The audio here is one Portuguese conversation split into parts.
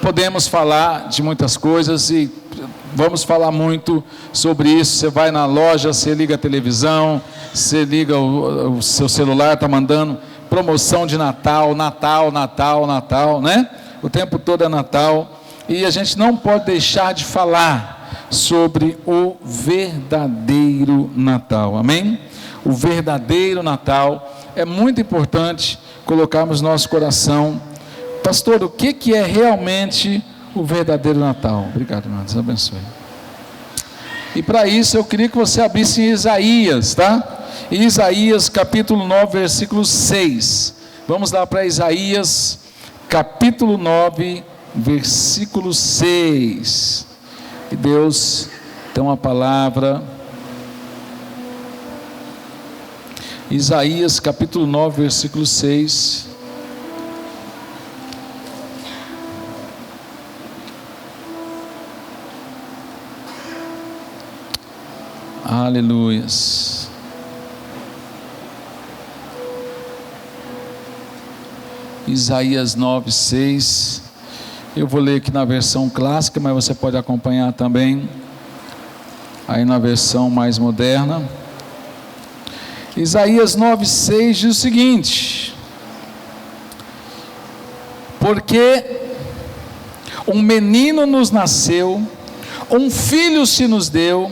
podemos falar de muitas coisas e vamos falar muito sobre isso. Você vai na loja, você liga a televisão, você liga o seu celular, está mandando promoção de Natal, né? O tempo todo é Natal. E a gente não pode deixar de falar sobre o verdadeiro Natal, amém? O verdadeiro Natal é muito importante colocarmos no nosso coração. Pastor, o que é realmente o verdadeiro Natal? Obrigado, irmão, Deus abençoe. E para isso eu queria que você abrisse em Isaías, tá? Isaías capítulo 9, versículo 6. Vamos lá para Isaías capítulo 9, versículo 6. E Deus tem uma palavra. Isaías capítulo 9, versículo 6. Aleluias. Isaías 9, 6. Eu vou ler aqui na versão clássica, mas você pode acompanhar também aí na versão mais moderna. Isaías 9, 6 diz o seguinte: porque um menino nos nasceu, um filho se nos deu,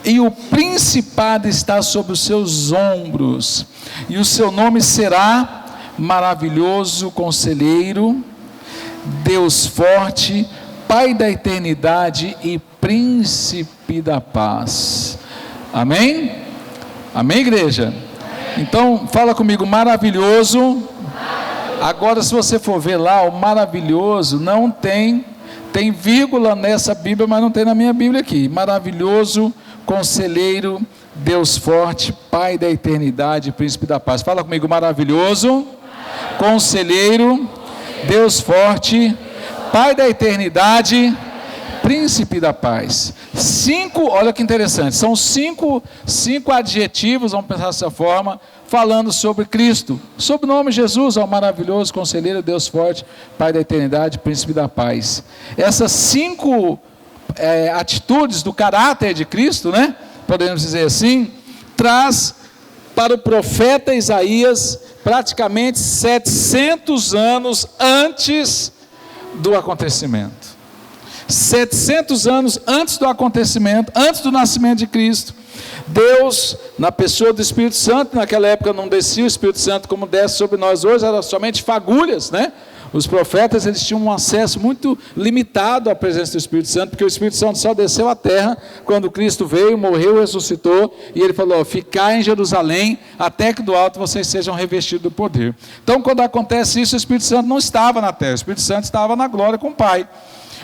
e o principado está sobre os seus ombros, e o seu nome será Maravilhoso Conselheiro, Deus Forte, Pai da Eternidade e Príncipe da Paz. Amém? Amém, igreja? Então, fala comigo, maravilhoso. Agora, se você for ver lá, o maravilhoso não tem vírgula nessa Bíblia, mas não tem na minha Bíblia aqui. Maravilhoso Conselheiro, Deus Forte, Pai da Eternidade, Príncipe da Paz. Fala comigo, maravilhoso, Conselheiro, Deus Forte, Pai da Eternidade, Príncipe da Paz. Olha que interessante, são cinco adjetivos, vamos pensar dessa forma, falando sobre Cristo, sobre o nome Jesus, ao maravilhoso Conselheiro, Deus Forte, Pai da Eternidade, Príncipe da Paz. Essas 5 atitudes do caráter de Cristo, né? Podemos dizer assim, traz para o profeta Isaías praticamente 700 anos antes do acontecimento. 700 anos antes do acontecimento, antes do nascimento de Cristo, Deus, na pessoa do Espírito Santo, naquela época não descia o Espírito Santo como desce sobre nós hoje, era somente fagulhas, né? Os profetas, eles tinham um acesso muito limitado à presença do Espírito Santo, porque o Espírito Santo só desceu à terra quando Cristo veio, morreu, ressuscitou, e ele falou, ficai em Jerusalém, até que do alto vocês sejam revestidos do poder. Então, quando acontece isso, o Espírito Santo não estava na terra, o Espírito Santo estava na glória com o Pai.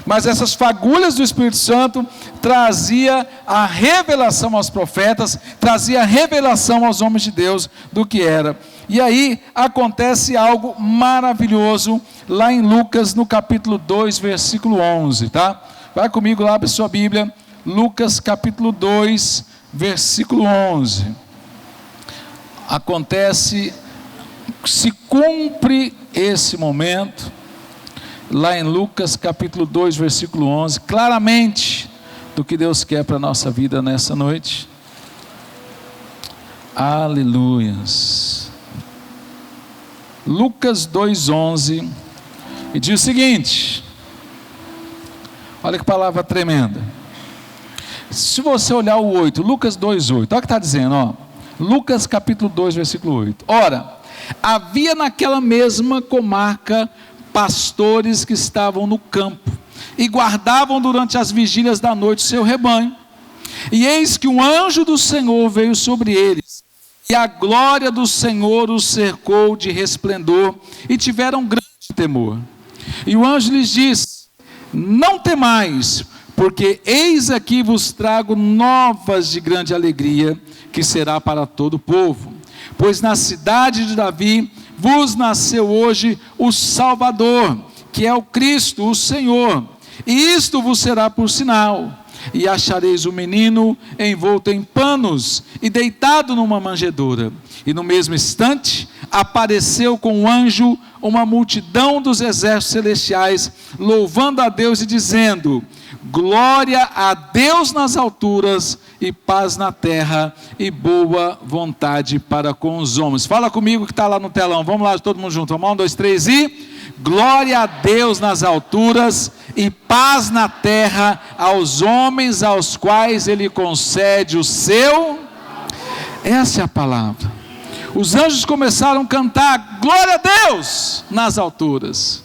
Mas essas fagulhas do Espírito Santo trazia a revelação aos profetas, trazia a revelação aos homens de Deus do que era. E aí acontece algo maravilhoso lá em Lucas, no capítulo 2, versículo 11, tá? Vai comigo lá, abre sua Bíblia, Lucas capítulo 2, versículo 11. Se cumpre esse momento, lá em Lucas capítulo 2, versículo 11, claramente do que Deus quer para a nossa vida nessa noite. Aleluias. Lucas 2:11, e diz o seguinte, olha que palavra tremenda. Se você olhar o 8, Lucas 2:8, olha o que está dizendo, ó. Lucas capítulo 2, versículo 8. Ora, havia naquela mesma comarca pastores que estavam no campo e guardavam durante as vigílias da noite seu rebanho. E eis que um anjo do Senhor veio sobre eles, e a glória do Senhor os cercou de resplendor, e tiveram grande temor. E o anjo lhes disse: não temais, porque eis aqui vos trago novas de grande alegria, que será para todo o povo. Pois na cidade de Davi vos nasceu hoje o Salvador, que é o Cristo, o Senhor. E isto vos será por sinal: e achareis o menino envolto em panos e deitado numa manjedoura. E no mesmo instante apareceu com um anjo uma multidão dos exércitos celestiais, louvando a Deus e dizendo: glória a Deus nas alturas e paz na terra e boa vontade para com os homens. Fala comigo que está lá no telão, vamos lá todo mundo junto, 1, 2, 3 e... glória a Deus nas alturas e paz na terra aos homens aos quais Ele concede o seu... Essa é a palavra. Os anjos começaram a cantar glória a Deus nas alturas,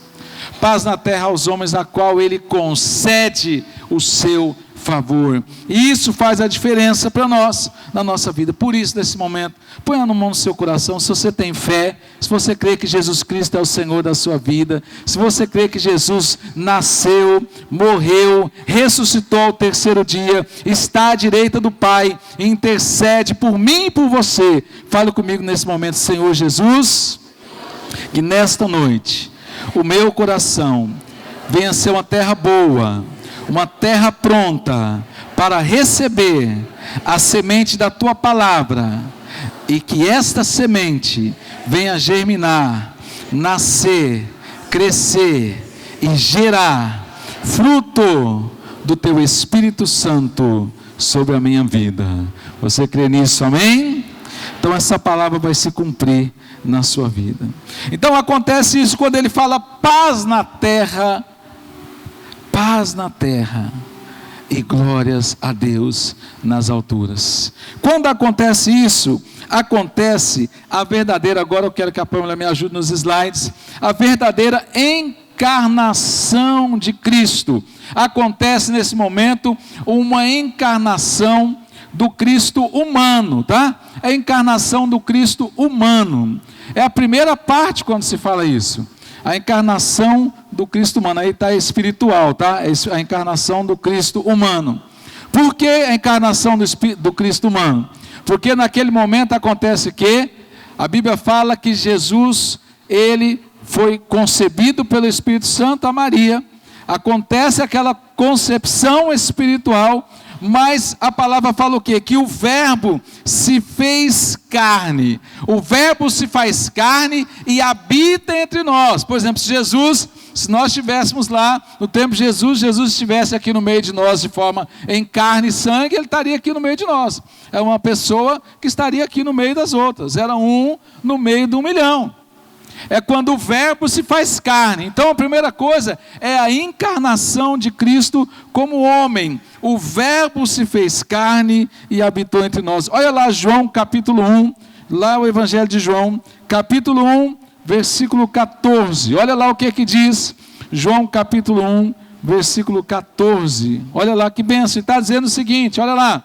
paz na terra aos homens a qual Ele concede o seu favor. E isso faz a diferença para nós, na nossa vida. Por isso, nesse momento, põe a mão no seu coração, se você tem fé, se você crê que Jesus Cristo é o Senhor da sua vida, se você crê que Jesus nasceu, morreu, ressuscitou ao terceiro dia, está à direita do Pai, e intercede por mim e por você. Fale comigo nesse momento: Senhor Jesus, que nesta noite, o meu coração venha ser uma terra boa, uma terra pronta para receber a semente da Tua palavra, e que esta semente venha germinar, nascer, crescer e gerar fruto do Teu Espírito Santo sobre a minha vida. Você crê nisso, amém? Então essa palavra vai se cumprir na sua vida. Então acontece isso quando ele fala paz na terra e glórias a Deus nas alturas. Quando acontece isso, acontece a verdadeira, agora eu quero que a Pâmela me ajude nos slides, a verdadeira encarnação de Cristo. Acontece nesse momento uma encarnação do Cristo humano, tá? A encarnação do Cristo humano. É a primeira parte quando se fala isso. A encarnação do Cristo humano, aí está espiritual, tá? A encarnação do Cristo humano. Por que a encarnação do Cristo humano? Porque naquele momento acontece que a Bíblia fala que Jesus, ele foi concebido pelo Espírito Santo a Maria. Acontece aquela concepção espiritual, mas a palavra fala o quê? Que o verbo se fez carne. O verbo se faz carne e habita entre nós. Por exemplo, se nós estivéssemos lá no tempo de Jesus estivesse aqui no meio de nós de forma em carne e sangue, ele estaria aqui no meio de nós. É uma pessoa que estaria aqui no meio das outras. Era um no meio de 1 milhão. É quando o verbo se faz carne. Então a primeira coisa é a encarnação de Cristo como homem. O verbo se fez carne e habitou entre nós. Olha lá João capítulo 1, lá o Evangelho de João, capítulo 1, versículo 14. Olha lá o que é que diz João capítulo 1, versículo 14. Olha lá que bênção, está dizendo o seguinte, olha lá.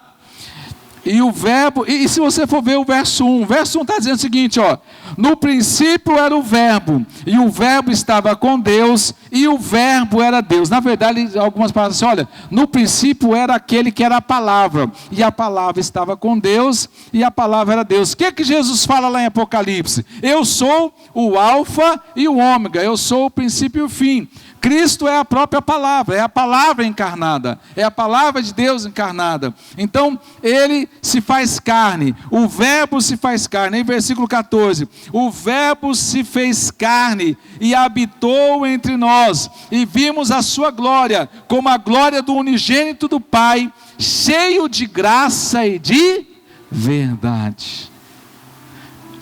E o verbo, e se você for ver o verso 1 está dizendo o seguinte, ó: no princípio era o verbo, e o verbo estava com Deus, e o verbo era Deus. Na verdade, algumas palavras assim, olha, no princípio era aquele que era a palavra, e a palavra estava com Deus, e a palavra era Deus. O que é que Jesus fala lá em Apocalipse? Eu sou o alfa e o ômega, eu sou o princípio e o fim. Cristo é a própria palavra, é a palavra encarnada, é a palavra de Deus encarnada. Então, ele se faz carne, o verbo se faz carne. Em versículo 14, o verbo se fez carne e habitou entre nós, e vimos a sua glória, como a glória do unigênito do Pai, cheio de graça e de verdade.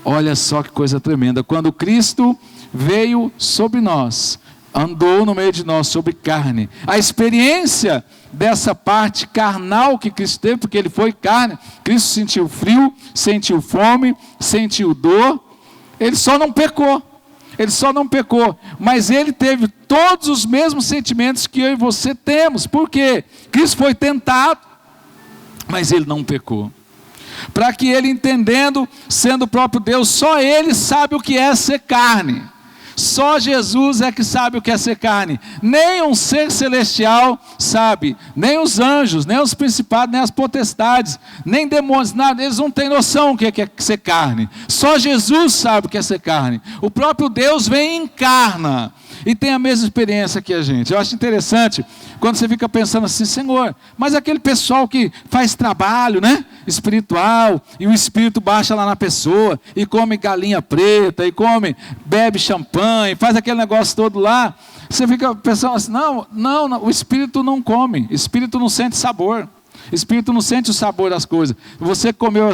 Olha só que coisa tremenda, quando Cristo veio sobre nós, andou no meio de nós sobre carne. A experiência dessa parte carnal que Cristo teve, porque ele foi carne. Cristo sentiu frio, sentiu fome, sentiu dor. Ele só não pecou. Mas ele teve todos os mesmos sentimentos que eu e você temos. Por quê? Cristo foi tentado, mas ele não pecou. Para que ele, entendendo, sendo o próprio Deus, só ele sabe o que é ser carne. Só Jesus é que sabe o que é ser carne. Nem um ser celestial sabe, nem os anjos, nem os principados, nem as potestades, nem demônios, nada, eles não têm noção o que é ser carne. Só Jesus sabe o que é ser carne. O próprio Deus vem e encarna. e tem a mesma experiência que a gente. Eu acho interessante quando você fica pensando assim, Senhor, mas aquele pessoal que faz trabalho, né, espiritual, e o Espírito baixa lá na pessoa, e come galinha preta, e bebe champanhe, faz aquele negócio todo lá, você fica pensando assim, não, o Espírito não come, o Espírito não sente sabor. O Espírito não sente o sabor das coisas. Você comeu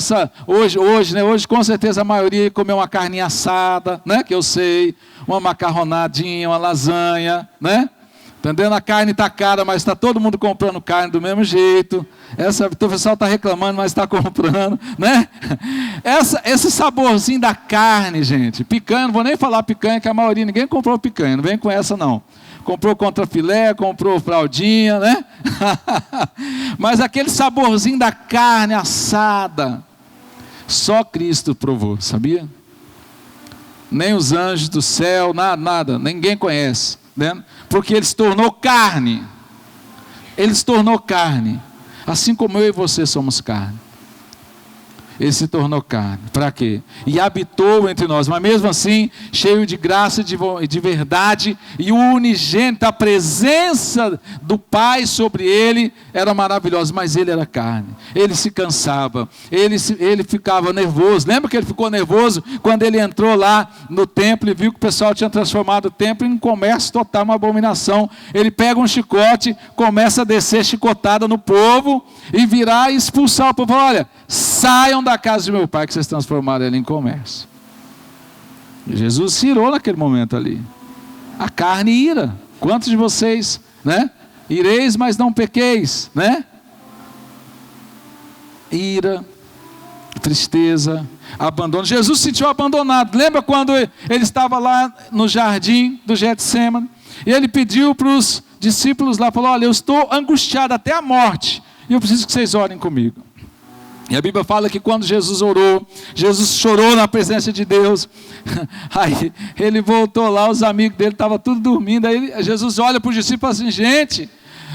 hoje, né? Hoje com certeza a maioria comeu uma carninha assada, né? Que eu sei, uma macarronadinha, uma lasanha, né? Entendendo? A carne está cara, mas está todo mundo comprando carne do mesmo jeito. O pessoal está reclamando, mas está comprando, né? Esse saborzinho da carne, gente. Picanha, não vou nem falar picanha, que a maioria, ninguém comprou picanha, não vem com essa não. Comprou contrafilé, comprou fraldinha, né? Mas aquele saborzinho da carne assada, só Cristo provou, sabia? Nem os anjos do céu, nada, ninguém conhece, né? Porque Ele se tornou carne. Ele se tornou carne, assim como eu e você somos carne. Ele se tornou carne, para quê? E habitou entre nós, mas mesmo assim, cheio de graça e de verdade, e o unigênito, a presença do Pai sobre ele, era maravilhosa, mas ele era carne, ele se cansava, ele ficava nervoso. Lembra que ele ficou nervoso quando ele entrou lá no templo e viu que o pessoal tinha transformado o templo em um comércio total, uma abominação. Ele pega um chicote, começa a descer chicotada no povo, e virar e expulsar o povo. Olha, saiam da casa de meu pai, que vocês transformaram ele em comércio. E Jesus se irou naquele momento ali. A carne ira. Quantos de vocês, né? Ireis, mas não pequeis, né? Ira, tristeza, abandono. Jesus se sentiu abandonado. Lembra quando ele estava lá no jardim do Getsêmani? E ele pediu para os discípulos lá, falou, olha, eu estou angustiado até a morte, e eu preciso que vocês orem comigo. E a Bíblia fala que quando Jesus orou, Jesus chorou na presença de Deus. Aí ele voltou lá, os amigos dele estavam tudo dormindo. Aí Jesus olha para os discípulos e fala assim, gente,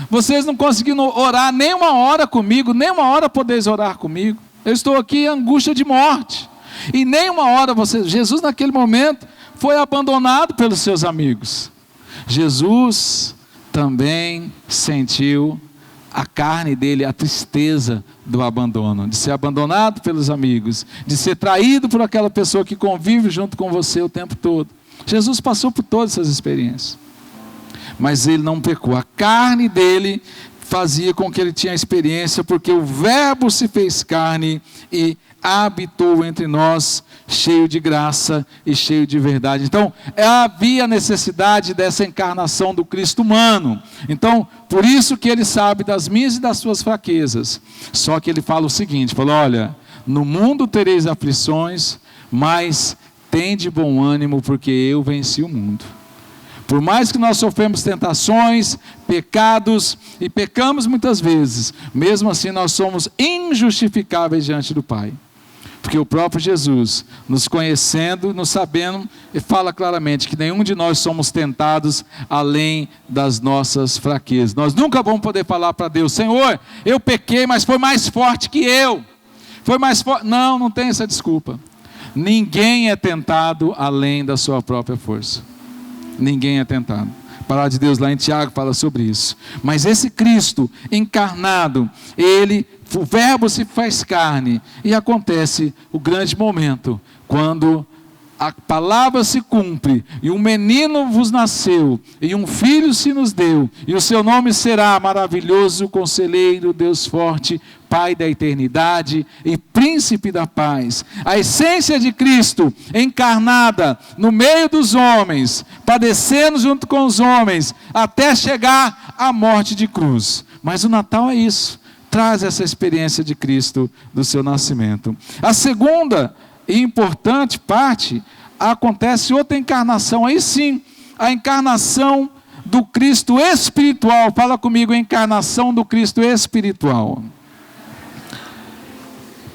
vocês não conseguiram orar nem uma hora comigo, nem uma hora podeis orar comigo. Eu estou aqui em angústia de morte. E nem uma hora vocês... Jesus naquele momento foi abandonado pelos seus amigos. Jesus também sentiu a carne dele, a tristeza do abandono, de ser abandonado pelos amigos, de ser traído por aquela pessoa que convive junto com você o tempo todo. Jesus passou por todas essas experiências, mas ele não pecou. A carne dele fazia com que ele tinha experiência, porque o Verbo se fez carne e habitou entre nós, cheio de graça e cheio de verdade. Então, havia necessidade dessa encarnação do Cristo humano. Então, por isso que ele sabe das minhas e das suas fraquezas. Só que ele fala o seguinte, fala, olha, no mundo tereis aflições, mas tende bom ânimo, porque eu venci o mundo. Por mais que nós sofremos tentações, pecados, e pecamos muitas vezes, mesmo assim nós somos injustificáveis diante do Pai. Porque o próprio Jesus, nos conhecendo, nos sabendo, fala claramente que nenhum de nós somos tentados além das nossas fraquezas. Nós nunca vamos poder falar para Deus, Senhor, eu pequei, mas foi mais forte que eu. Foi mais forte. Não tem essa desculpa. Ninguém é tentado além da sua própria força. Ninguém é tentado. A palavra de Deus lá em Tiago fala sobre isso. Mas esse Cristo encarnado, o Verbo se faz carne, e acontece o grande momento, quando a palavra se cumpre, e um menino vos nasceu, e um filho se nos deu, e o seu nome será maravilhoso, conselheiro, Deus forte, Pai da eternidade e príncipe da paz. A essência de Cristo encarnada no meio dos homens, padecendo junto com os homens, até chegar à morte de cruz. Mas o Natal é isso, traz essa experiência de Cristo do seu nascimento. A segunda e importante parte, acontece outra encarnação, aí sim, a encarnação do Cristo espiritual. Fala comigo, a encarnação do Cristo espiritual.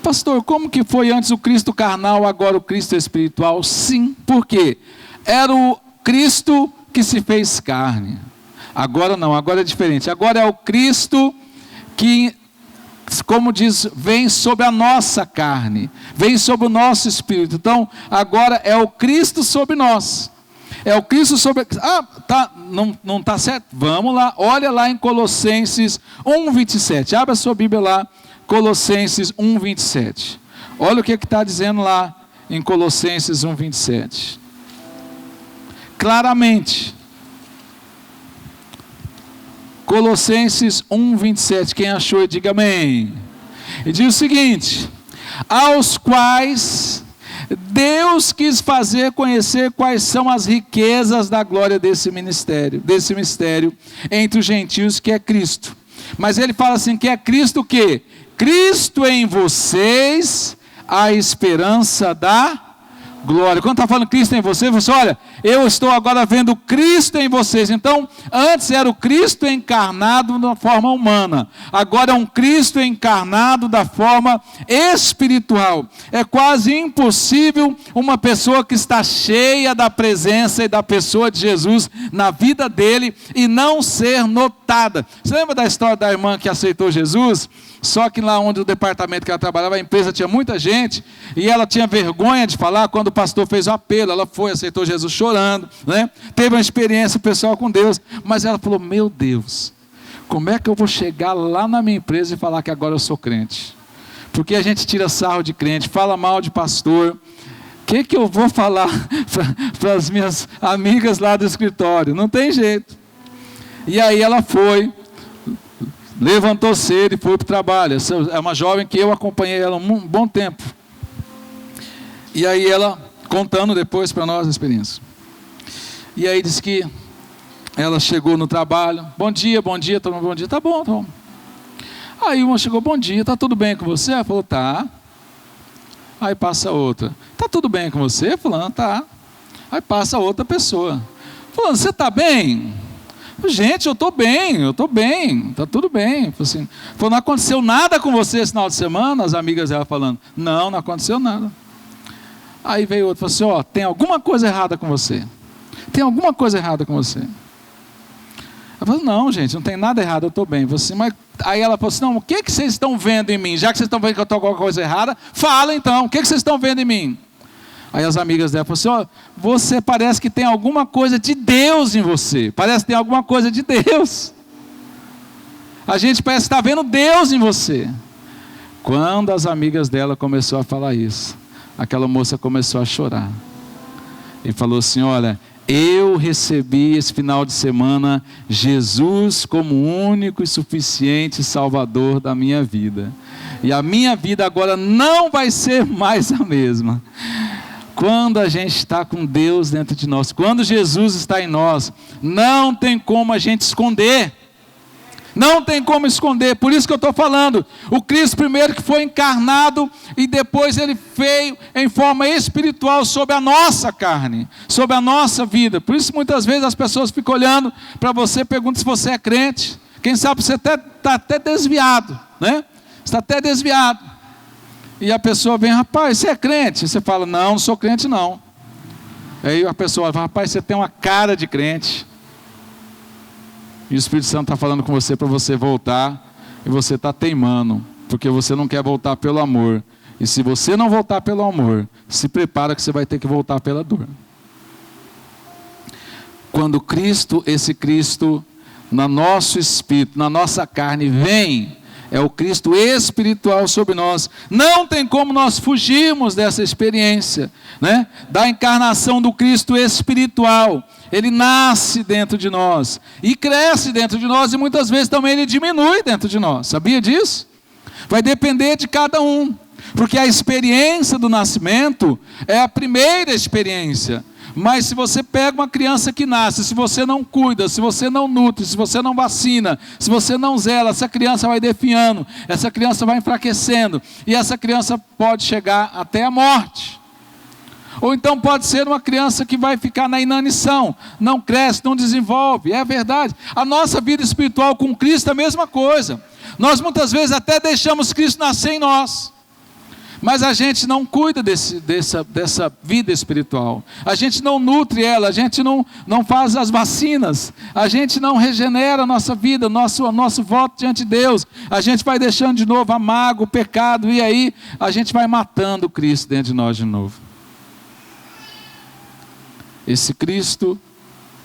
Pastor, como que foi antes o Cristo carnal, agora o Cristo espiritual? Sim, por quê? Era o Cristo que se fez carne. Agora não, agora é diferente. Agora é o Cristo que, como diz, vem sobre a nossa carne, vem sobre o nosso espírito. Então, agora é o Cristo sobre nós. É o Cristo sobre... não está certo? Vamos lá, olha lá em Colossenses 1:27. Abra a sua Bíblia lá, Colossenses 1:27. Olha o que está dizendo lá em Colossenses 1:27. Claramente. Colossenses 1:27. Quem achou, diga amém. E diz o seguinte: aos quais Deus quis fazer conhecer quais são as riquezas da glória desse mistério entre os gentios, que é Cristo. Mas ele fala assim, que é Cristo o quê? Cristo em vocês, a esperança da glória. Quando está falando Cristo em você, você olha, eu estou agora vendo Cristo em vocês. Então, antes era o Cristo encarnado da forma humana, agora é um Cristo encarnado da forma espiritual. É quase impossível uma pessoa que está cheia da presença e da pessoa de Jesus na vida dele e não ser notada. Você lembra da história da irmã que aceitou Jesus? Só que lá onde o departamento que ela trabalhava, a empresa tinha muita gente, e ela tinha vergonha de falar. Quando o pastor fez o apelo, ela foi, aceitou Jesus chorando, né? Teve uma experiência pessoal com Deus, mas ela falou, meu Deus, como é que eu vou chegar lá na minha empresa e falar que agora eu sou crente? Porque a gente tira sarro de crente, fala mal de pastor. O que eu vou falar para as minhas amigas lá do escritório? Não tem jeito. E aí ela foi, levantou cedo e foi para o trabalho. Essa é uma jovem que eu acompanhei ela um bom tempo. E aí ela contando depois para nós a experiência. E aí disse que ela chegou no trabalho. Bom dia, todo mundo, bom dia. Tá bom, tá bom. Aí uma chegou, bom dia, tá tudo bem com você? Ela falou, tá. Aí passa outra. Tá tudo bem com você? Falando, tá. Aí passa outra pessoa. Falando, você tá bem? Gente, eu estou bem, está tudo bem. Assim, não aconteceu nada com você esse final de semana? As amigas dela falando, não aconteceu nada. Aí veio outro e falou assim, tem alguma coisa errada com você? Tem alguma coisa errada com você? Ela falou, não gente, não tem nada errado, eu estou bem. Assim, mas... Aí ela falou assim, não, o que vocês estão vendo em mim? Já que vocês estão vendo que eu estou com alguma coisa errada, fala então, o que vocês estão vendo em mim? Aí as amigas dela falaram assim, você parece que tem alguma coisa de Deus em você. Parece que tem alguma coisa de Deus. A gente parece que está vendo Deus em você. Quando as amigas dela começaram a falar isso, aquela moça começou a chorar. E falou assim, olha, eu recebi esse final de semana Jesus como único e suficiente Salvador da minha vida. E a minha vida agora não vai ser mais a mesma. Quando a gente está com Deus dentro de nós, quando Jesus está em nós, não tem como a gente esconder. Não tem como esconder. Por isso que eu estou falando, o Cristo primeiro que foi encarnado e depois ele veio em forma espiritual sobre a nossa carne, sobre a nossa vida. Por isso muitas vezes as pessoas ficam olhando para você, perguntam se você é crente. Quem sabe você está até desviado, né? Está até desviado. E a pessoa vem, rapaz, você é crente? Você fala, não sou crente não. Aí a pessoa fala, rapaz, você tem uma cara de crente. E o Espírito Santo está falando com você para você voltar. E você está teimando, porque você não quer voltar pelo amor. E se você não voltar pelo amor, se prepara que você vai ter que voltar pela dor. Quando Cristo, esse Cristo, no nosso espírito, na nossa carne, vem... É o Cristo espiritual sobre nós. Não tem como nós fugirmos dessa experiência, né? Da encarnação do Cristo espiritual. Ele nasce dentro de nós e cresce dentro de nós, e muitas vezes também ele diminui dentro de nós. Sabia disso? Vai depender de cada um, porque a experiência do nascimento é a primeira experiência. Mas se você pega uma criança que nasce, se você não cuida, se você não nutre, se você não vacina, se você não zela, essa criança vai definhando, essa criança vai enfraquecendo, e essa criança pode chegar até a morte. Ou então pode ser uma criança que vai ficar na inanição, não cresce, não desenvolve. É verdade. A nossa vida espiritual com Cristo é a mesma coisa. Nós muitas vezes até deixamos Cristo nascer em nós, mas a gente não cuida dessa vida espiritual, a gente não nutre ela, a gente não faz as vacinas, a gente não regenera a nossa vida, nosso voto diante de Deus, a gente vai deixando de novo a mágoa, o pecado, e aí a gente vai matando Cristo dentro de nós de novo. esse Cristo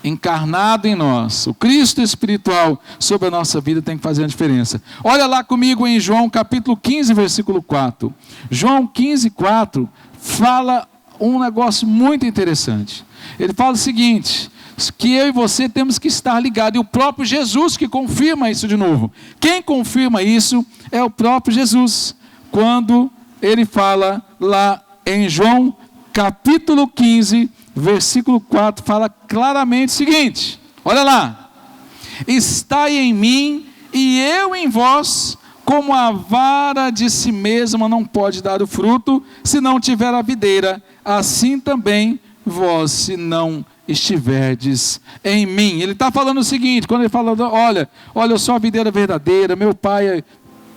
encarnado em nós, o Cristo espiritual sobre a nossa vida tem que fazer a diferença. Olha lá comigo em João capítulo 15, versículo 4. João 15, 4 fala um negócio muito interessante. Ele fala o seguinte, que eu e você temos que estar ligados, e o próprio Jesus que confirma isso de novo. Quem confirma isso é o próprio Jesus, quando ele fala lá em João capítulo 15, versículo 4, fala claramente o seguinte, olha lá: estai em mim e eu em vós, como a vara de si mesma não pode dar o fruto, se não tiver a videira, assim também vós, se não estiverdes em mim. Ele está falando o seguinte, quando ele fala, olha, eu sou a videira verdadeira, meu pai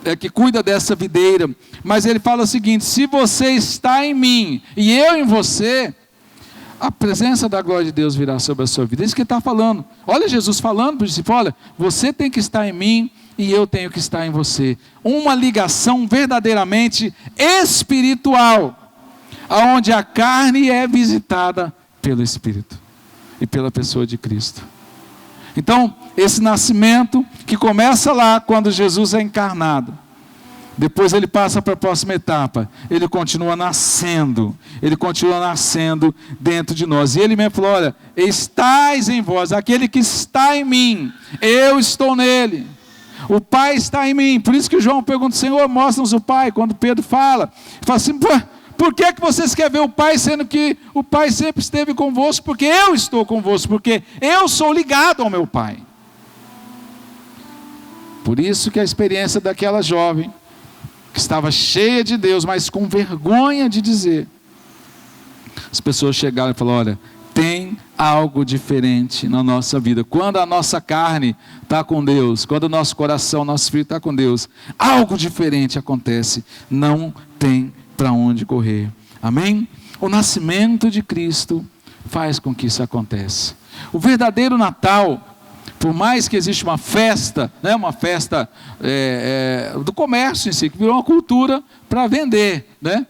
é que cuida dessa videira, mas ele fala o seguinte: se você está em mim e eu em você, a presença da glória de Deus virá sobre a sua vida. É isso que ele está falando. Olha Jesus falando para o discípulo: olha, você tem que estar em mim e eu tenho que estar em você. Uma ligação verdadeiramente espiritual, onde a carne é visitada pelo Espírito e pela pessoa de Cristo. Então, esse nascimento que começa lá quando Jesus é encarnado, depois ele passa para a próxima etapa, ele continua nascendo dentro de nós. E ele mesmo falou: olha, estais em vós, aquele que está em mim, eu estou nele, o Pai está em mim. Por isso que João pergunta: Senhor, mostra-nos o Pai. Quando Pedro fala assim: por que vocês querem ver o Pai, sendo que o Pai sempre esteve convosco? Porque eu estou convosco, porque eu sou ligado ao meu Pai. Por isso que a experiência daquela jovem, que estava cheia de Deus, mas com vergonha de dizer, as pessoas chegaram e falaram: olha, tem algo diferente na nossa vida. Quando a nossa carne está com Deus, quando o nosso coração, nosso espírito está com Deus, algo diferente acontece, não tem para onde correr. Amém? O nascimento de Cristo faz com que isso aconteça. O verdadeiro Natal, por mais que exista uma festa, né, uma festa do comércio em si, que virou uma cultura para vender, né?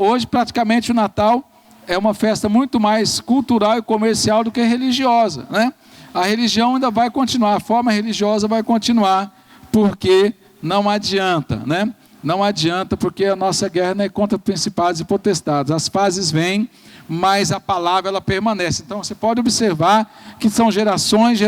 Hoje praticamente o Natal é uma festa muito mais cultural e comercial do que religiosa, né? A religião ainda vai continuar, a forma religiosa vai continuar, porque não adianta, né? Não adianta, porque a nossa guerra não é contra principados e potestades. As fases vêm, mas a palavra ela permanece. Então você pode observar que são gerações,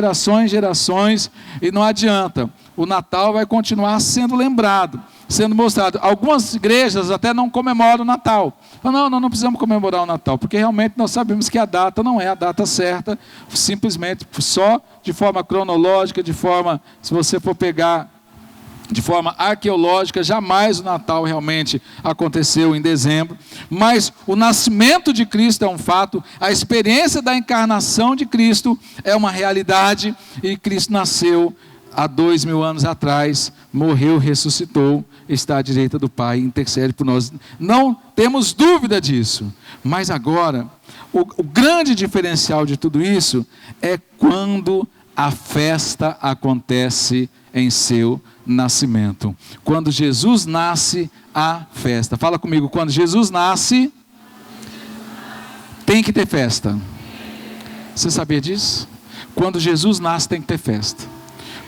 e não adianta. O Natal vai continuar sendo lembrado, sendo mostrado. Algumas igrejas até não comemoram o Natal. Não precisamos comemorar o Natal, porque realmente nós sabemos que a data não é a data certa, simplesmente só de forma cronológica, se você for pegar de forma arqueológica, jamais o Natal realmente aconteceu em dezembro, mas o nascimento de Cristo é um fato, a experiência da encarnação de Cristo é uma realidade, e Cristo nasceu há 2000 anos atrás, morreu, ressuscitou, está à direita do Pai, intercede por nós, não temos dúvida disso. Mas agora, o grande diferencial de tudo isso é quando a festa acontece em seu nascimento. Quando Jesus nasce, há festa. Fala comigo: quando Jesus nasce, tem que ter festa. Você sabia disso? Quando Jesus nasce, tem que ter festa.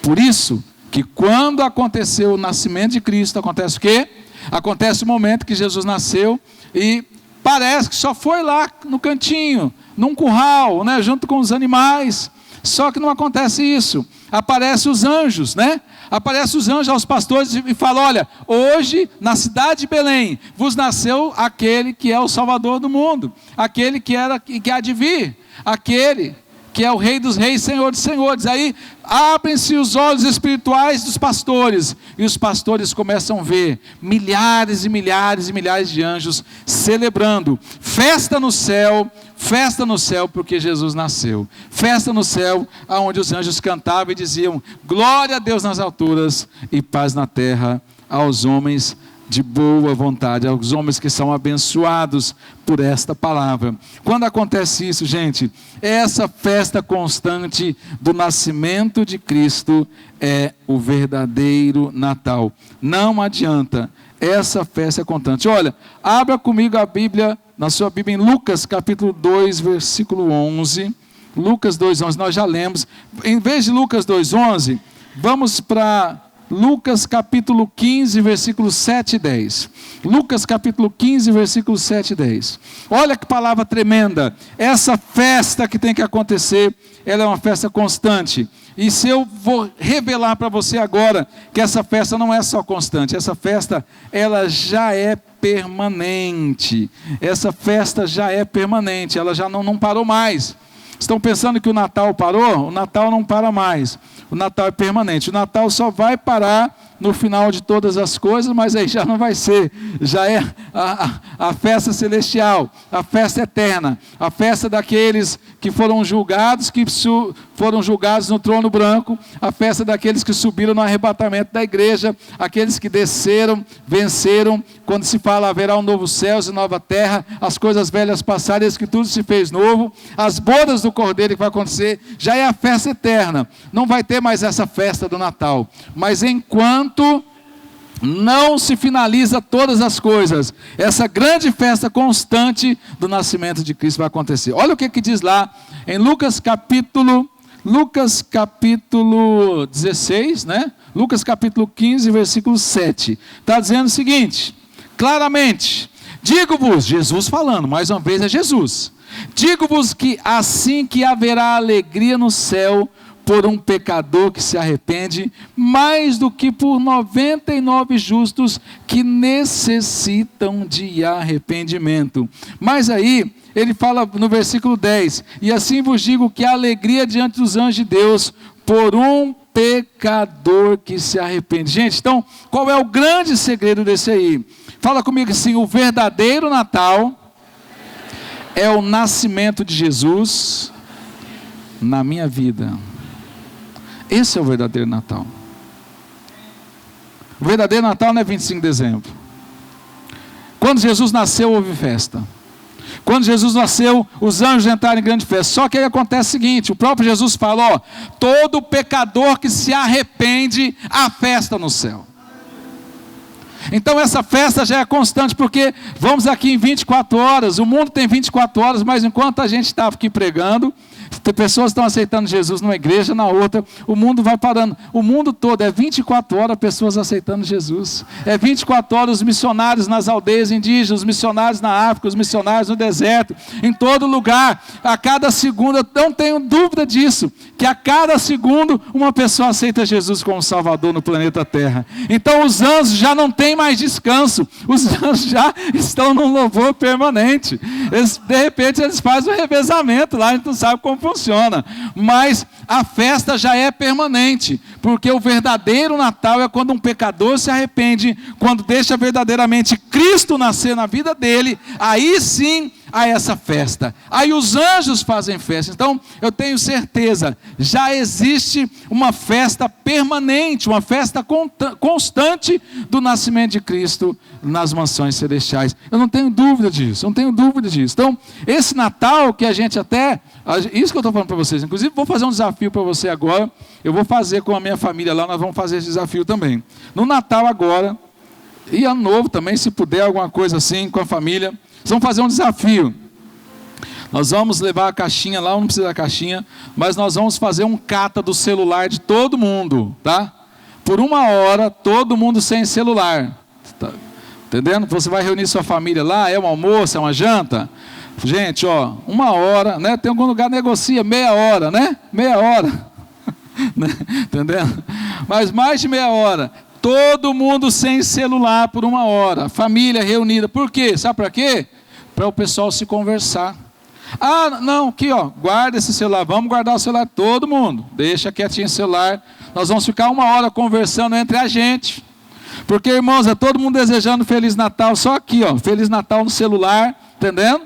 Por isso que quando aconteceu o nascimento de Cristo, acontece o quê? Acontece o momento que Jesus nasceu e parece que só foi lá no cantinho, num curral, né, junto com os animais. Só que não acontece isso. Aparecem os anjos, né? Aparecem os anjos aos pastores e falam: olha, hoje na cidade de Belém vos nasceu aquele que é o Salvador do mundo, aquele que há de vir, aquele que é o Rei dos Reis, Senhor dos Senhores. Aí abrem-se os olhos espirituais dos pastores, e os pastores começam a ver milhares e milhares e milhares de anjos celebrando. Festa no céu, porque Jesus nasceu. Festa no céu, onde os anjos cantavam e diziam: glória a Deus nas alturas e paz na terra aos homens de boa vontade, aos homens que são abençoados por esta palavra. Quando acontece isso, gente, essa festa constante do nascimento de Cristo é o verdadeiro Natal. Não adianta, essa festa é constante. Olha, abra comigo a Bíblia na sua Bíblia em Lucas capítulo 2, versículo 11. Lucas 2:11, nós já lemos. Em vez de Lucas 2:11, vamos para Lucas capítulo 15, versículos 7 e 10. Lucas capítulo 15, versículos 7 e 10. Olha que palavra tremenda. Essa festa que tem que acontecer, ela é uma festa constante. E se eu vou revelar para você agora que essa festa não é só constante, essa festa ela já é permanente. Essa festa já é permanente, ela já não parou mais. Estão pensando que o Natal parou? O Natal não para mais. O Natal é permanente. O Natal só vai parar no final de todas as coisas, mas aí já não vai ser. Já é a festa celestial, a festa eterna, a festa daqueles que foram julgados, foram julgados no trono branco, a festa daqueles que subiram no arrebatamento da igreja, aqueles que desceram, venceram, quando se fala haverá um novo céu e nova terra, as coisas velhas passaram, eis que tudo se fez novo, as bodas do Cordeiro que vai acontecer, já é a festa eterna, não vai ter mais essa festa do Natal, mas enquanto não se finaliza todas as coisas, essa grande festa constante do nascimento de Cristo vai acontecer. Olha o que diz lá em Lucas capítulo 16, né? Lucas capítulo 15, versículo 7, está dizendo o seguinte, claramente, digo-vos, Jesus falando, mais uma vez é Jesus, digo-vos que assim que haverá alegria no céu, por um pecador que se arrepende, mais do que por 99 justos que necessitam de arrependimento. Mas aí, ele fala no versículo 10, e assim vos digo que a alegria diante dos anjos de Deus, por um pecador que se arrepende. Gente, então, qual é o grande segredo desse aí? Fala comigo assim, o verdadeiro Natal é o nascimento de Jesus na minha vida. Esse é o verdadeiro Natal. O verdadeiro Natal não é 25 de dezembro. Quando Jesus nasceu, houve festa. Quando Jesus nasceu, os anjos entraram em grande festa. Só que aí acontece o seguinte, o próprio Jesus falou, todo pecador que se arrepende, há festa no céu. Então essa festa já é constante, porque vamos aqui em 24 horas, o mundo tem 24 horas, mas enquanto a gente estava aqui pregando, pessoas estão aceitando Jesus numa igreja, na outra, o mundo vai parando, o mundo todo, é 24 horas pessoas aceitando Jesus, é 24 horas os missionários nas aldeias indígenas, os missionários na África, os missionários no deserto, em todo lugar, a cada segundo, eu não tenho dúvida disso, que a cada segundo uma pessoa aceita Jesus como Salvador no planeta Terra. Então os anjos já não têm mais descanso, os anjos já estão num louvor permanente, de repente eles fazem um revezamento lá, a gente não sabe como funciona, mas a festa já é permanente, porque o verdadeiro Natal é quando um pecador se arrepende, quando deixa verdadeiramente Cristo nascer na vida dele, aí sim há essa festa, aí os anjos fazem festa. Então eu tenho certeza, já existe uma festa permanente, uma festa constante do nascimento de Cristo nas mansões celestiais, eu não tenho dúvida disso, então esse Natal que a gente isso que eu estou falando para vocês, inclusive vou fazer um desafio para você agora, eu vou fazer com a minha família lá, nós vamos fazer esse desafio também, no Natal agora, e Ano Novo também, se puder alguma coisa assim com a família, vamos fazer um desafio, nós vamos levar a caixinha lá, não precisa da caixinha, mas nós vamos fazer um cata do celular de todo mundo, tá? Por 1 hora, todo mundo sem celular, tá entendendo? Você vai reunir sua família lá, é um almoço, é uma janta, gente, 1 hora, né? Tem algum lugar que negocia meia hora, né? Meia hora, entendendo? Mas mais de meia hora, todo mundo sem celular por 1 hora, família reunida, por quê? Sabe para quê? Para o pessoal se conversar. Ah, não, aqui guarda esse celular, vamos guardar o celular, todo mundo, deixa quietinho o celular, nós vamos ficar 1 hora conversando entre a gente, porque irmãos, é todo mundo desejando Feliz Natal, só aqui Feliz Natal no celular, entendendo?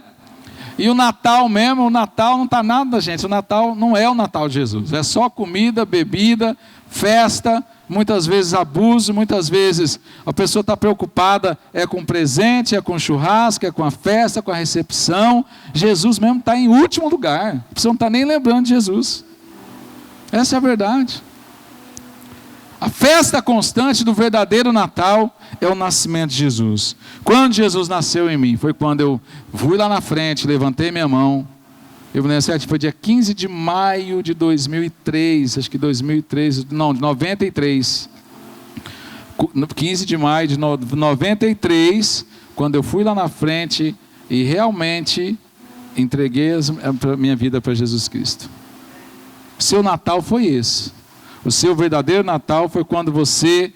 E o Natal mesmo, o Natal não está nada, gente, o Natal não é o Natal de Jesus, é só comida, bebida, festa, muitas vezes abuso, muitas vezes a pessoa está preocupada, é com presente, é com churrasco, é com a festa, com a recepção, Jesus mesmo está em último lugar, a pessoa não está nem lembrando de Jesus, essa é a verdade. A festa constante do verdadeiro Natal é o nascimento de Jesus. Quando Jesus nasceu em mim, foi quando eu fui lá na frente, levantei minha mão. Eu me lembro, foi dia 15 de maio de 2003, acho que 2003, não, de 93. 15 de maio de 93, quando eu fui lá na frente e realmente entreguei a minha vida para Jesus Cristo. O seu Natal foi esse. O seu verdadeiro Natal foi quando você,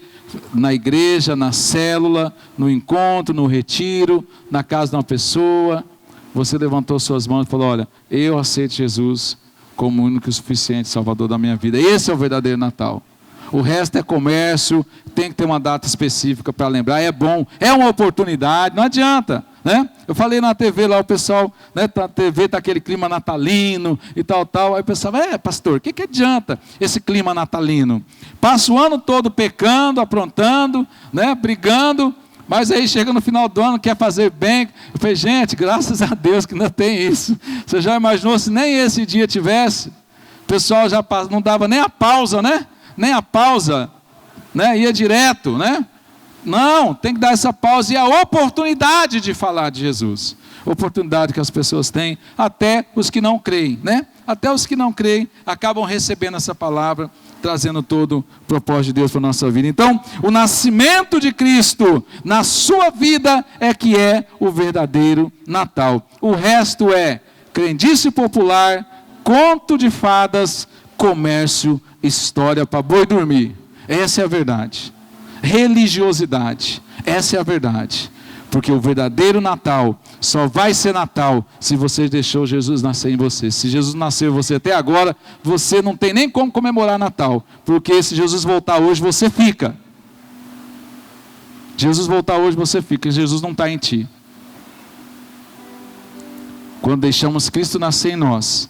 na igreja, na célula, no encontro, no retiro, na casa de uma pessoa, você levantou suas mãos e falou: olha, eu aceito Jesus como o único e suficiente Salvador da minha vida. Esse é o verdadeiro Natal. O resto é comércio, tem que ter uma data específica para lembrar, é bom, é uma oportunidade, não adianta, né? Eu falei na TV lá, o pessoal, né, na TV está aquele clima natalino e tal, aí o pessoal, pastor, o que adianta esse clima natalino? Passa o ano todo pecando, aprontando, né, brigando, mas aí chega no final do ano, quer fazer bem. Eu falei, gente, graças a Deus que ainda tem isso. Você já imaginou se nem esse dia tivesse? O pessoal já não dava nem a pausa, né? Nem a pausa, né? Ia direto, né? Não, tem que dar essa pausa e a oportunidade de falar de Jesus. Oportunidade que as pessoas têm, até os que não creem, né? Até os que não creem acabam recebendo essa palavra, trazendo todo o propósito de Deus para a nossa vida. Então, o nascimento de Cristo na sua vida é que é o verdadeiro Natal. O resto é crendice popular, conto de fadas, comércio, história para boi dormir. Essa é a verdade. Religiosidade, essa é a verdade. Porque o verdadeiro Natal só vai ser Natal se você deixou Jesus nascer em você. Se Jesus nasceu em você até agora, você não tem nem como comemorar Natal. Porque se Jesus voltar hoje, você fica. Jesus voltar hoje, você fica. Jesus não está em ti. Quando deixamos Cristo nascer em nós,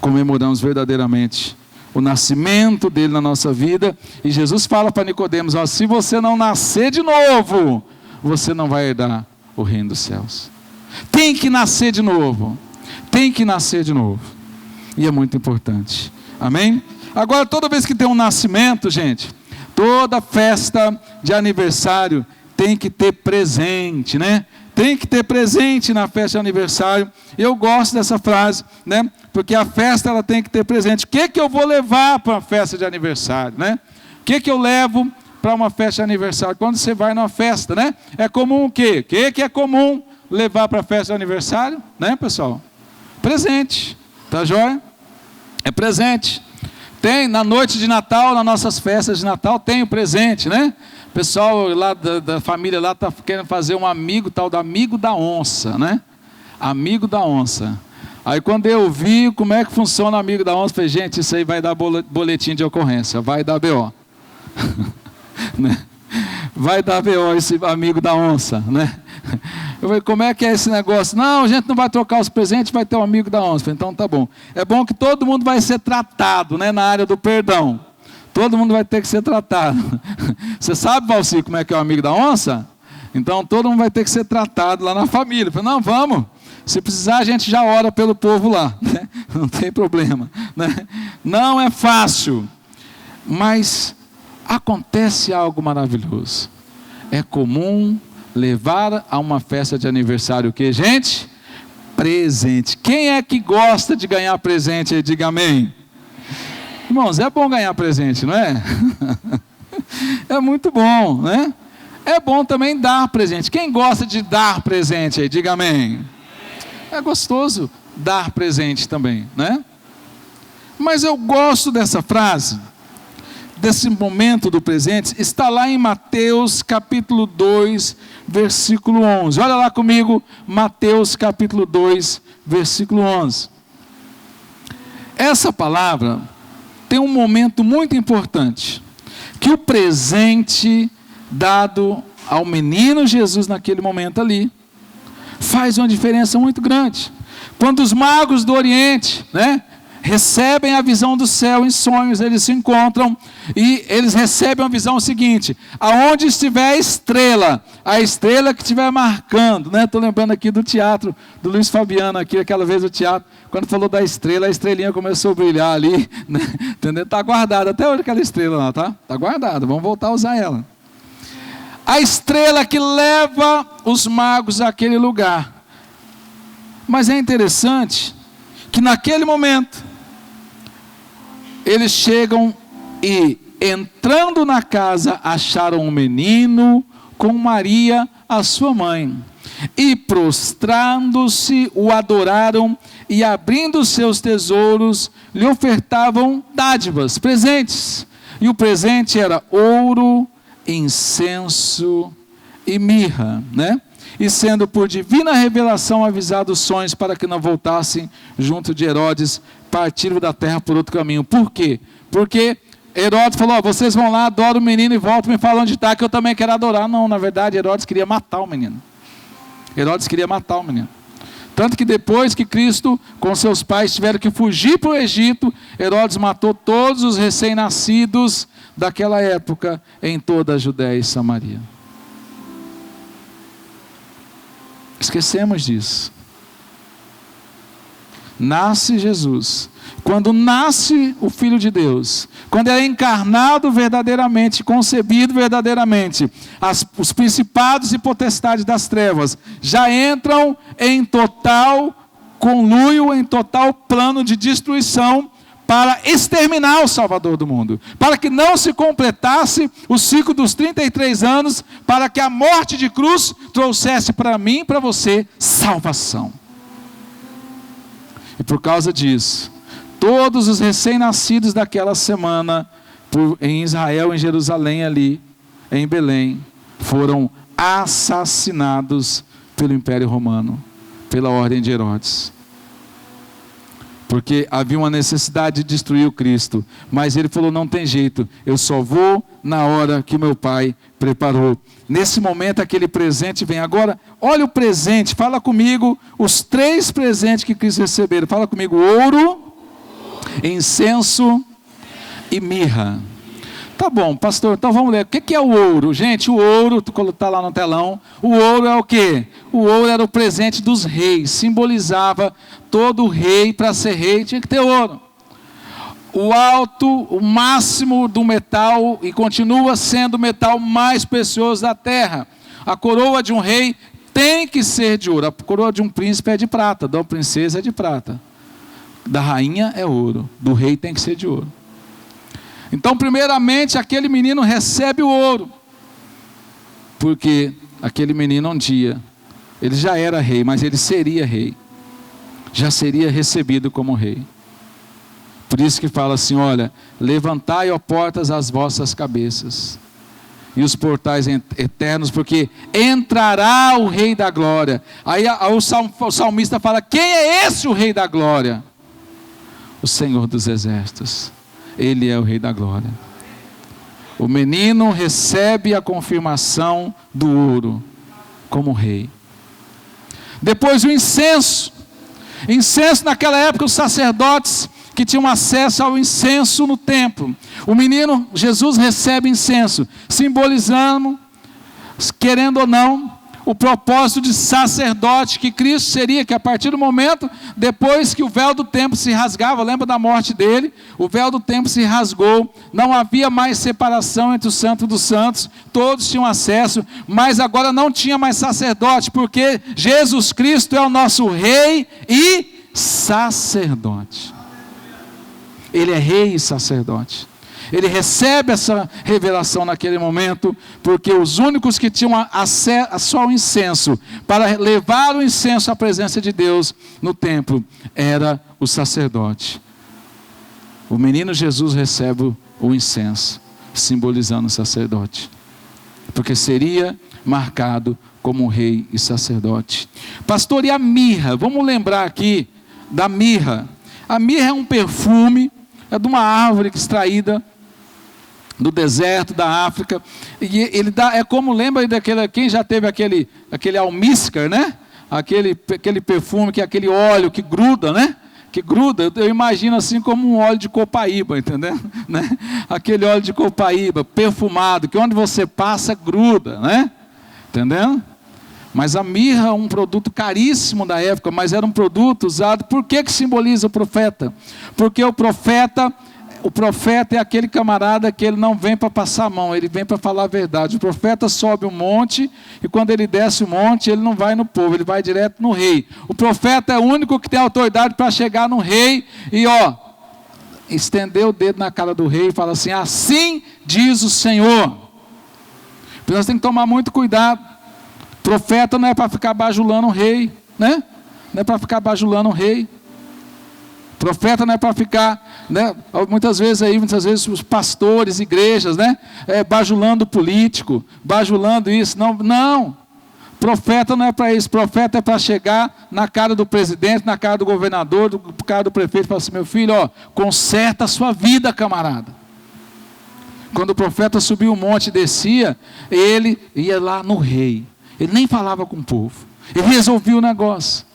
comemoramos verdadeiramente o nascimento dele na nossa vida. E Jesus fala para Nicodemos: ó, se você não nascer de novo, você não vai herdar o reino dos céus. Tem que nascer de novo. Tem que nascer de novo. E é muito importante. Amém? Agora, toda vez que tem um nascimento, gente, toda festa de aniversário tem que ter presente, né? Tem que ter presente na festa de aniversário. Eu gosto dessa frase, né? Porque a festa ela tem que ter presente. O que eu vou levar para uma festa de aniversário, né? O que eu levo para uma festa de aniversário? Quando você vai numa festa, né? É comum o quê? O que é comum levar para a festa de aniversário, né, pessoal? Presente, tá joia? É presente. Tem na noite de Natal, nas nossas festas de Natal, tem o presente, né? O pessoal lá da família lá está querendo fazer um amigo, tal do amigo da onça, né? Amigo da onça. Aí quando eu vi como é que funciona o amigo da onça, falei, gente, isso aí vai dar boletim de ocorrência, vai dar BO. Né? Vai dar BO esse amigo da onça, né? Eu falei, como é que é esse negócio? Não, a gente não vai trocar os presentes, vai ter um amigo da onça. Eu falei, então tá bom. É bom que todo mundo vai ser tratado, né, na área do perdão. Todo mundo vai ter que ser tratado. Você sabe, Valci, como é que é o amigo da onça? Então todo mundo vai ter que ser tratado lá na família. Eu falei, não, vamos. Se precisar, a gente já ora pelo povo lá, né? Não tem problema, né? Não é fácil, mas acontece algo maravilhoso. É comum levar a uma festa de aniversário o que, gente? Presente. Quem é que gosta de ganhar presente aí? Diga amém. Irmãos, é bom ganhar presente, não é? É muito bom, né? É bom também dar presente. Quem gosta de dar presente aí? Diga amém. É gostoso dar presente também, né? Mas eu gosto dessa frase, desse momento do presente, está lá em Mateus capítulo 2, versículo 11. Olha lá comigo, Mateus capítulo 2, versículo 11. Essa palavra tem um momento muito importante, que o presente dado ao menino Jesus naquele momento ali, faz uma diferença muito grande. Quando os magos do Oriente, né, recebem a visão do céu em sonhos, eles se encontram e eles recebem a visão seguinte: aonde estiver a estrela que estiver marcando, né? Estou lembrando aqui do teatro, do Luiz Fabiano aqui, aquela vez do teatro, quando falou da estrela, a estrelinha começou a brilhar ali, né? Entendeu? Está guardada até hoje aquela estrela lá, tá? Está guardada, vamos voltar a usar ela. A estrela que leva os magos àquele lugar. Mas é interessante que naquele momento, eles chegam e, entrando na casa, acharam um menino com Maria, a sua mãe. E prostrando-se, o adoraram e, abrindo seus tesouros, lhe ofertavam dádivas, presentes. E o presente era ouro, incenso e mirra, né? E sendo por divina revelação avisados sonhos para que não voltassem junto de Herodes, partiram da terra por outro caminho. Por quê? Porque Herodes falou: vocês vão lá, adoram o menino e voltam me falando onde está, que eu também quero adorar. Não, na verdade Herodes queria matar o menino. Herodes queria matar o menino. Tanto que depois que Cristo com seus pais tiveram que fugir para o Egito, Herodes matou todos os recém-nascidos daquela época em toda a Judéia e Samaria. Esquecemos disso. Nasce Jesus. Quando nasce o Filho de Deus, quando é encarnado verdadeiramente, concebido verdadeiramente, os principados e potestades das trevas já entram em total conluio, em total plano de destruição para exterminar o Salvador do mundo, para que não se completasse o ciclo dos 33 anos, para que a morte de cruz trouxesse para mim e para você salvação. E por causa disso, todos os recém-nascidos daquela semana, em Israel, em Jerusalém ali, em Belém, foram assassinados pelo Império Romano, pela ordem de Herodes. Porque havia uma necessidade de destruir o Cristo, mas ele falou: não tem jeito, eu só vou na hora que meu pai preparou. Nesse momento aquele presente vem. Agora, olha o presente, fala comigo, os 3 presentes que Cristo recebeu. Fala comigo: ouro, incenso e mirra. Tá bom, pastor, então vamos ler. O que é o ouro? Gente, o ouro, está lá no telão, o ouro é o quê? O ouro era o presente dos reis, simbolizava todo rei, para ser rei tinha que ter ouro. O alto, o máximo do metal, e continua sendo o metal mais precioso da terra. A coroa de um rei tem que ser de ouro, a coroa de um príncipe é de prata, da princesa é de prata, da rainha é ouro, do rei tem que ser de ouro. Então, primeiramente, aquele menino recebe o ouro, porque aquele menino um dia, ele já era rei, mas ele seria rei, já seria recebido como rei. Por isso que fala assim: olha, levantai, ó portas, as vossas cabeças, e os portais eternos, porque entrará o Rei da Glória. Aí o salmista fala: quem é esse o Rei da Glória? O Senhor dos Exércitos. Ele é o Rei da Glória. O menino recebe a confirmação do ouro como rei. Depois o incenso. Incenso, naquela época, os sacerdotes que tinham acesso ao incenso no templo. O menino Jesus recebe incenso, simbolizando, querendo ou não, o propósito de sacerdote que Cristo seria, que a partir do momento, depois que o véu do templo se rasgava, lembra da morte dele? O véu do templo se rasgou, não havia mais separação entre o santo dos santos, todos tinham acesso, mas agora não tinha mais sacerdote, porque Jesus Cristo é o nosso rei e sacerdote. Ele é rei e sacerdote. Ele recebe essa revelação naquele momento, porque os únicos que tinham acesso ao incenso, para levar o incenso à presença de Deus no templo, era o sacerdote. O menino Jesus recebe o incenso, simbolizando o sacerdote, porque seria marcado como rei e sacerdote. Pastor, e a mirra? Vamos lembrar aqui da mirra. A mirra é um perfume, é de uma árvore extraída do deserto da África, e ele dá, é como, lembra daquele, quem já teve aquele almíscar, né? Aquele perfume, que é aquele óleo que gruda, né? Que gruda, eu imagino assim como um óleo de copaíba, entendeu? Né? Aquele óleo de copaíba, perfumado, que onde você passa, gruda, né? Entendeu? Mas a mirra é um produto caríssimo da época, mas era um produto usado. Por que simboliza o profeta? Porque o profeta é aquele camarada que ele não vem para passar a mão, ele vem para falar a verdade. O profeta sobe um monte, e quando ele desce o monte, ele não vai no povo, ele vai direto no rei. O profeta é o único que tem autoridade para chegar no rei e estender o dedo na cara do rei e falar assim: assim diz o Senhor. Nós temos que tomar muito cuidado. Profeta não é para ficar bajulando o rei, né? Não é para ficar bajulando o rei. Profeta não é para ficar, né? Muitas vezes os pastores, igrejas, né? Bajulando o político, bajulando isso. Não. Profeta não é para isso. Profeta é para chegar na cara do presidente, na cara do governador, na cara do prefeito e falar assim: meu filho, conserta a sua vida, camarada. Quando o profeta subiu o monte e descia, ele ia lá no rei. Ele nem falava com o povo. Ele resolvia o negócio.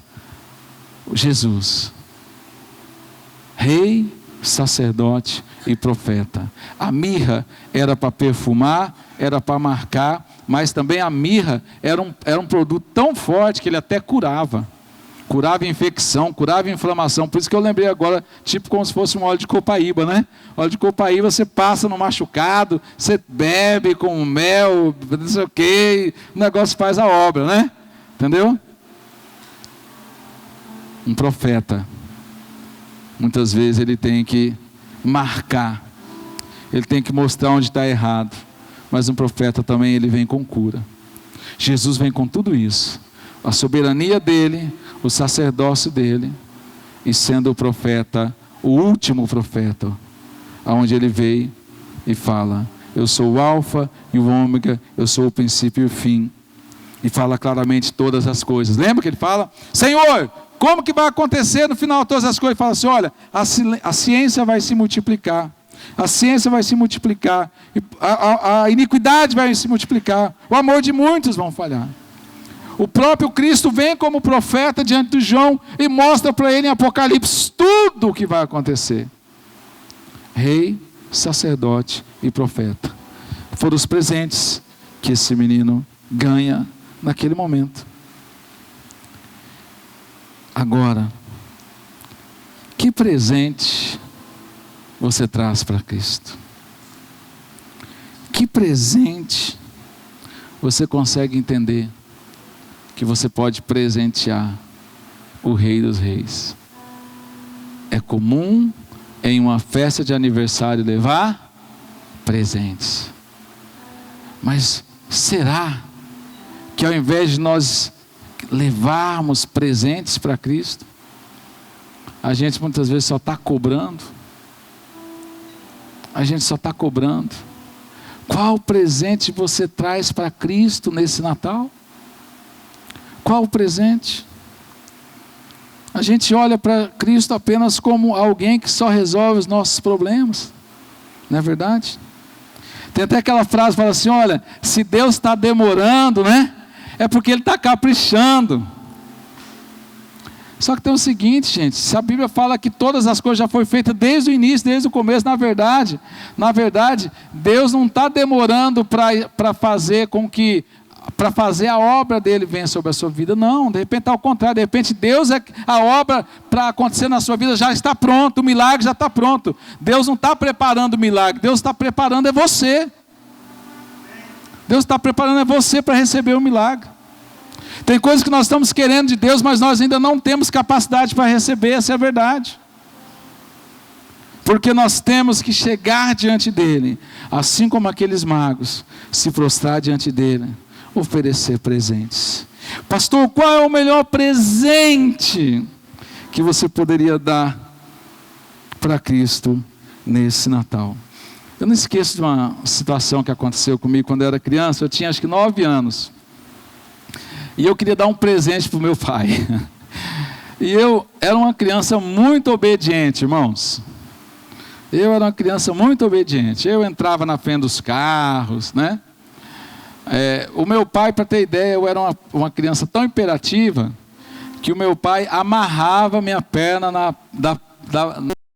Jesus, rei, sacerdote e profeta. A mirra era para perfumar, era para marcar, mas também a mirra era um produto tão forte que ele até curava. Curava infecção, curava inflamação. Por isso que eu lembrei agora, tipo como se fosse um óleo de copaíba, né? Óleo de copaíba você passa no machucado, você bebe com mel, não sei o que, o negócio faz a obra, né? Entendeu? Um profeta, muitas vezes ele tem que marcar, ele tem que mostrar onde está errado. Mas um profeta também, ele vem com cura. Jesus vem com tudo isso. A soberania dele, o sacerdócio dele, e sendo o profeta, o último profeta, aonde ele veio e fala: eu sou o alfa e o ômega, eu sou o princípio e o fim, e fala claramente todas as coisas. Lembra que ele fala: Senhor, como que vai acontecer no final de todas as coisas? Ele fala assim: olha, a ciência vai se multiplicar, a ciência vai se multiplicar, a iniquidade vai se multiplicar, o amor de muitos vão falhar. O próprio Cristo vem como profeta diante de João e mostra para ele em Apocalipse tudo o que vai acontecer. Rei, sacerdote e profeta foram os presentes que esse menino ganha naquele momento. Agora, que presente você traz para Cristo? Que presente você consegue entender que você pode presentear o Rei dos Reis? É comum em uma festa de aniversário levar presentes, mas será que ao invés de nós levarmos presentes para Cristo, a gente muitas vezes só está cobrando? A gente só está cobrando. Qual presente você traz para Cristo nesse Natal? Qual o presente? A gente olha para Cristo apenas como alguém que só resolve os nossos problemas, não é verdade? Tem até aquela frase que fala assim: olha, se Deus está demorando, né? É porque Ele está caprichando. Só que tem o seguinte, gente: se a Bíblia fala que todas as coisas já foram feitas desde o início, desde o começo, na verdade, Deus não está demorando para fazer com que para fazer a obra dele venha sobre a sua vida. Não, de repente ao contrário, de repente Deus a obra para acontecer na sua vida já está pronto, o milagre já está pronto. Deus não está preparando o milagre, Deus está preparando você. Deus está preparando você para receber o milagre. Tem coisas que nós estamos querendo de Deus, mas nós ainda não temos capacidade para receber, essa é a verdade. Porque nós temos que chegar diante dele, assim como aqueles magos, se prostrar diante dele, oferecer presentes. Pastor, qual é o melhor presente que você poderia dar para Cristo nesse Natal? Eu não esqueço de uma situação que aconteceu comigo quando eu era criança. Eu tinha acho que 9 anos. E eu queria dar um presente para o meu pai. E eu era uma criança muito obediente, irmãos. Eu era uma criança muito obediente. Eu entrava na frente dos carros, né? O meu pai, para ter ideia, eu era uma criança tão imperativa que o meu pai amarrava minha perna